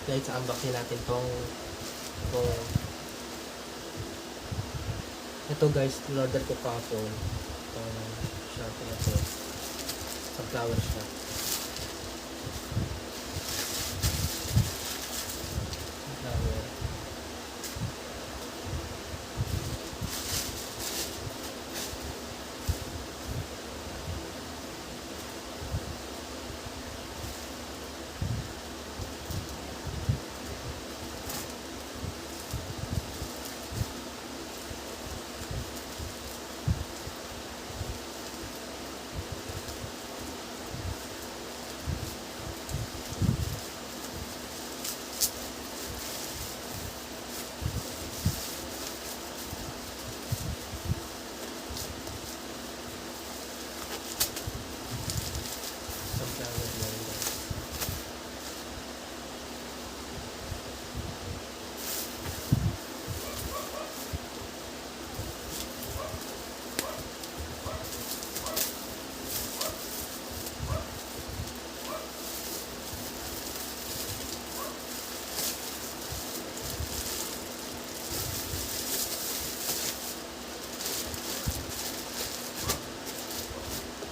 Guys, unboxing natin tong ito guys, in-order ko kahapon itong Shopee na to sa flower shop. Flower. Sunflower lang guys.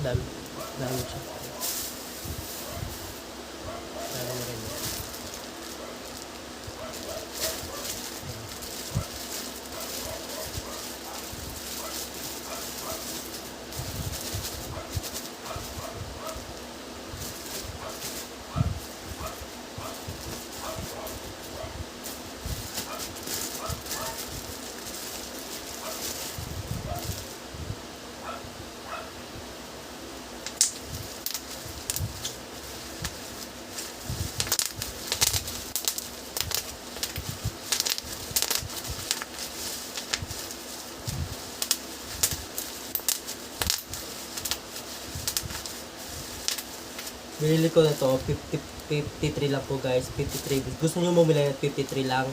Dami siya. Dami rin. Binili ko na to, 53 lang po guys, 53. Gusto nyo bumili ng 53 lang,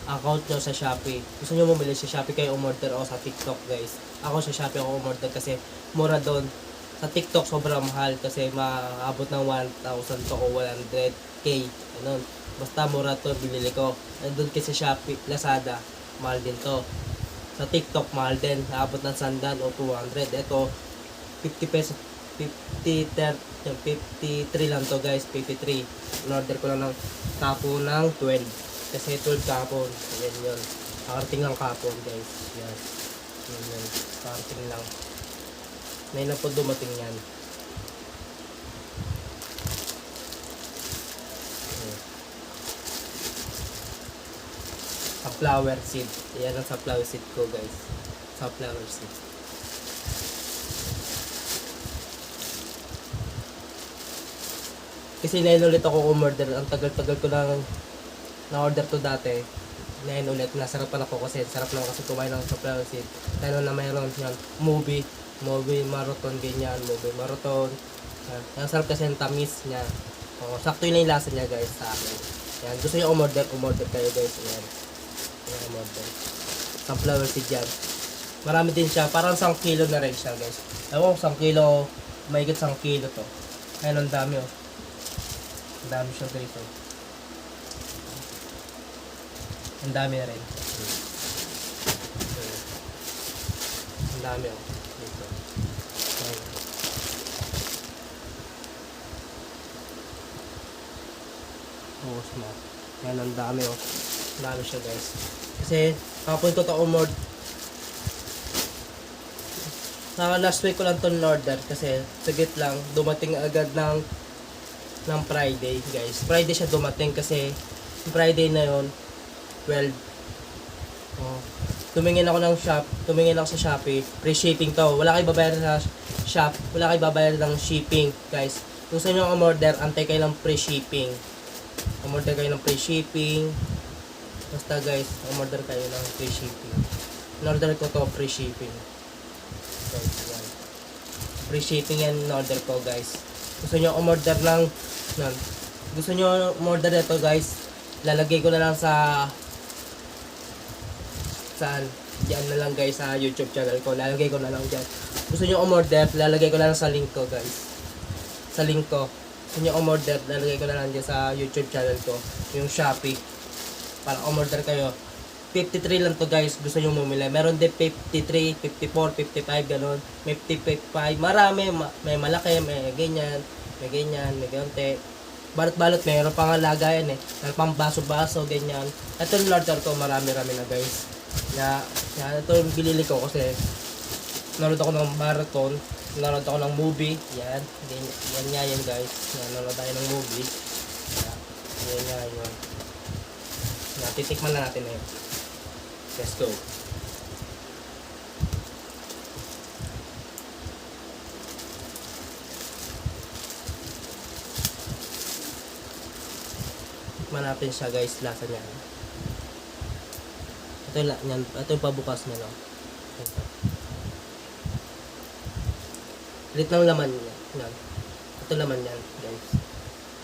account nyo sa Shopee. Gusto nyo bumili sa Shopee kayo umorder o sa TikTok guys. Ako sa Shopee ako umorder kasi mura doon. Sa TikTok sobrang mahal kasi maabot ng 1,000 to o 100k. Ganun. Basta mura to, binili ko. Doon kasi Shopee, Lazada, mahal din to. Sa TikTok mahal din, naabot ng 100 o 200. Ito, 50 pesos. 53 lang to guys, 53. In-order ko lang ng kapon ng 12 kasi 12 kapon. Ayan yun, kakarating lang kapon guys. Yan, yun, kakarating lang. Ngayon na po dumating yan. Sa flower seed. Yan ang sa flower seed ko guys. Sa flower seed. Kasi nain ulit ako umorder. Ang tagal-tagal ko lang na-order to dati. Nain ulit. Nasarapan ako kasi sarap lang kasi kumain ng sunflower seed. Nain na mayroon yan. Movie marathon, ganyan. Movie marathon. Ang sarap kasi yung tamis niya. Sakto yun yung lasa niya guys sa akin. Yan. Gusto nyo umorder kayo guys. Yan. Yan umorder. Sunflower seed yan. Marami din siya. Parang 1 kilo na rin siya guys. Ewan ko 1 kilo. Mahigit 1 kilo to. Ayun ang dami oh. Ang dami siya guys oh. Ang dami na rin. Ang dami oh. Dito. Oh, smart. Yan ang dami oh. Ang dami siya guys. Kasi kapon ko ito umorder. Sa last week ko lang ito in-order kasi sagit lang dumating agad ng Friday guys. Friday siya dumating kasi Friday na yon 12. Tumingin ako sa Shopee. Free shipping to. Wala kayo babayaran sa shop. Wala kayo babayaran ng shipping guys. Kung saan nyo umorder, antay kayo ng free shipping. Umorder kayo ng free shipping. Basta guys, umorder kayo ng free shipping. In-order ko to free shipping. Guys, yan. Free shipping yan in-order ko guys. Gusto nyo umorder lang gusto nyo umorder ito guys, lalagay ko na lang saan diyan na lang guys sa YouTube channel ko, lalagay ko na lang dyan. Gusto nyo umorder, lalagay ko na lang sa link ko guys, sa link ko Kung yung umorder, lalagay ko na lang dyan sa YouTube channel ko, yung Shopee. Para umorder kayo. 53 lang to guys, gusto nyo bumili. Meron din 53, 54, 55, ganun. May 55, marami. May malaki, may ganyan, may ganti. Balot-balot, mayroon pang lagayan eh. Mayroon pang baso-baso, ganyan. Ito yung order ko, marami-rami na guys. Ito yung binili ko kasi nanood ako ng marathon, nanood ako ng movie. Yan, yan nga yan guys. Nanood tayo ng movie. Yan nga yun. Titikman na natin na yun. Let's go. Tikman natin siya guys, lasa niya. Ito yung pabukas niya, no? Ito. Lit ng laman niya. Yan. Ito laman yan, guys.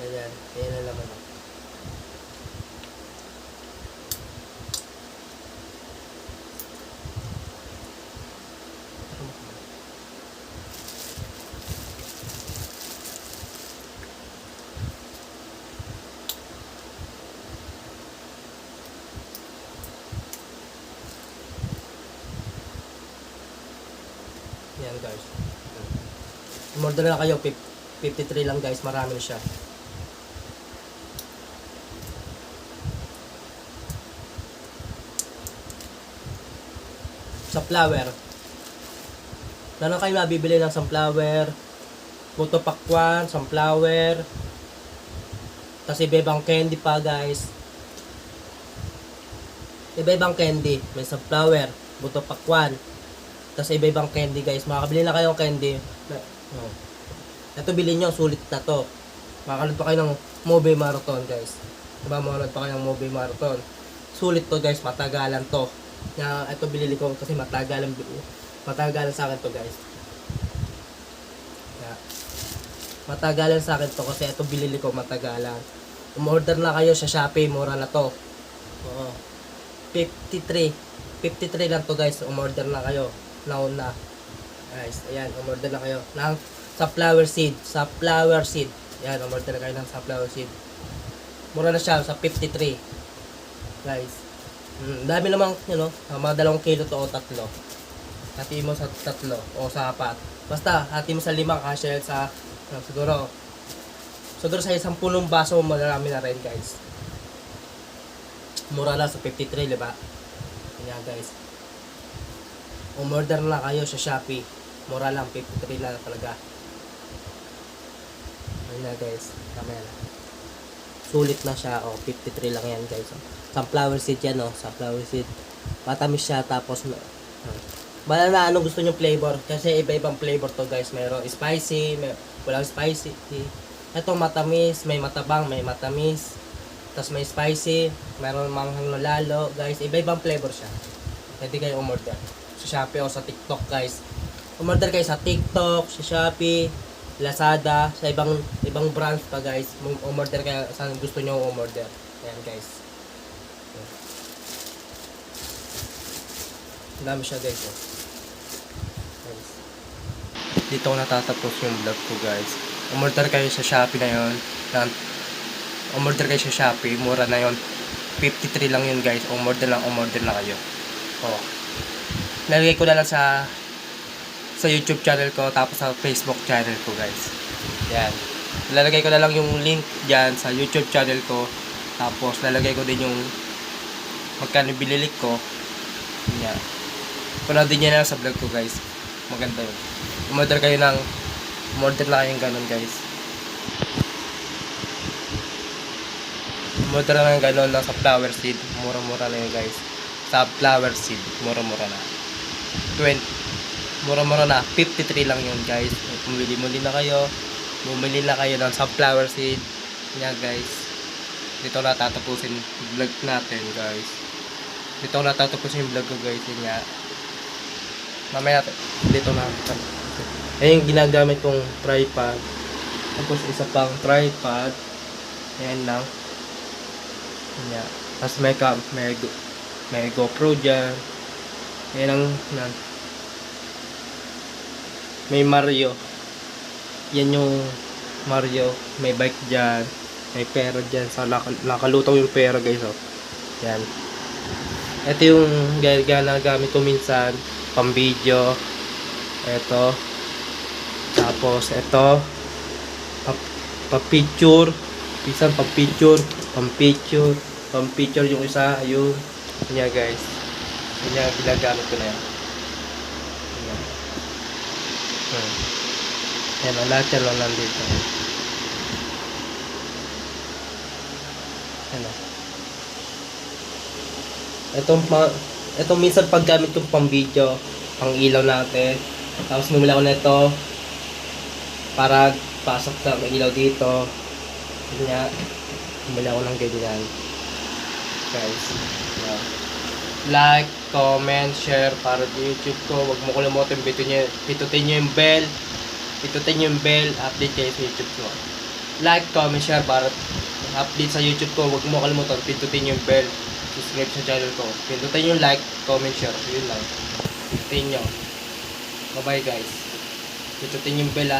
Ayan. Ayan ang laman. Yan guys. Umorder na kayo, 53 lang guys, marami na siya. Sunflower. Ano kayo mabibili ng sunflower? Puto pakwan, sunflower. Tapos iba-ibang candy pa guys. Iba-ibang candy. May sunflower, buto pakwan. Tapos iba-ibang candy guys. Makakabili na kayo ng candy. Ito bilhin nyo, sulit na to. Makakalood pa kayo ng movie marathon guys. Diba, makakalood pa kayo ng movie marathon. Sulit to guys, matagalan to. Ito bilili ko kasi matagalan sa akin to guys. Matagalan sa akin to kasi ito bilili ko matagalan. Umorder na kayo sa Shopee, mura na to. Oo. 53 lang to guys, umorder na kayo. Nauna. Guys, ayan, umorder na kayo ng sunflower seed. Ayan, umorder na kayo ng sunflower seed. Mura na siya sa 53. Guys. Dami namang, mga 2 kilo to o 3. Hati mo sa 3 o sa 4. Basta, hati mo sa 5 kasi sa, siguro sa 10 baso, marami na rin guys. Mura lang sa 53, diba? Ayan guys. Umorder na kayo sa Shopee. Mura lang, 53 lang talaga. Ayan na guys, kamera. Sulit na siya, 53 lang yan guys. Sunflower seed yan, sunflower seed. Matamis siya, tapos bala na anong gusto nyo flavor. Kasi iba-ibang flavor to guys. Mayroong spicy, walang spicy. Ito matamis, may matabang, may matamis. Tapos may spicy, mayroon manghang na lalo. Guys, iba-ibang flavor siya. Pwede kayo umorder sa Shopee o sa TikTok guys. Umorder kayo sa TikTok, sa Shopee, Lazada, sa ibang brands pa guys. Umorder kayo saan gusto nyo umorder. Ayan guys. Ang dami siya guys. Guys. Dito ko natatapos yung vlog ko guys. Umorder kayo sa Shopee na yun. Umorder kayo sa Shopee. Mura na yun. 53 lang yun guys. Umorder na kayo. Nalagay ko na lang sa YouTube channel ko. Tapos sa Facebook channel ko guys. Yan. Lalagay ko na lang yung link dyan sa YouTube channel ko. Tapos lalagay ko din yung magkano bililik ko. Yan. Panoodin nyo na lang sa vlog ko guys. Maganda yun. Umorder na kayong ganun guys. Umorder na kayong ganun lang sa flower seed. Mura-mura na yun guys. Sa flower seed. Mura-mura na. Mura-mura na. 53 lang yun guys. Bumili na kayo ng sunflower seed. Yan guys. Dito na tatapusin yung vlog natin guys. Dito na tatapusin yung vlog ko guys. Yun nga. Mamaya dito na. Ayun yung ginagamit kong tripod. Tapos isa pang tripod. Ayan lang. Ayan. Tapos may GoPro dyan. Ayan ang may Mario. Yan yung Mario, may bike dyan, may pera dyan, sa nakalutaw yung pera guys, oh. Yan. Ito yung ginagamit ko minsan, pang video. Ito. Tapos ito, pa-picture. Minsan pang-picture yung isa, ayun. Yan guys. Yan ginagamit ko na yan. Yan. Yan, lahat yan lang nandito. Ano? Itong minsan paggamit kong pang video, pang ilaw natin. Tapos bumili ako nito para pasok sa may ilaw dito. Kanya, bumili ako ng ganyan. Guys, yeah. Like, comment, share para sa YouTube ko. Huwag mo kalimutan pindutin nyo yung bell. Pindutin nyo yung bell, update kayo sa YouTube ko. Like, comment, share para update sa YouTube ko. Huwag mo kalimutan pindutin yung bell. Subscribe sa channel ko. Pindutin yung like, comment, share. Yun lang. Pindutin nyo. Bye bye guys. Pindutin yung bell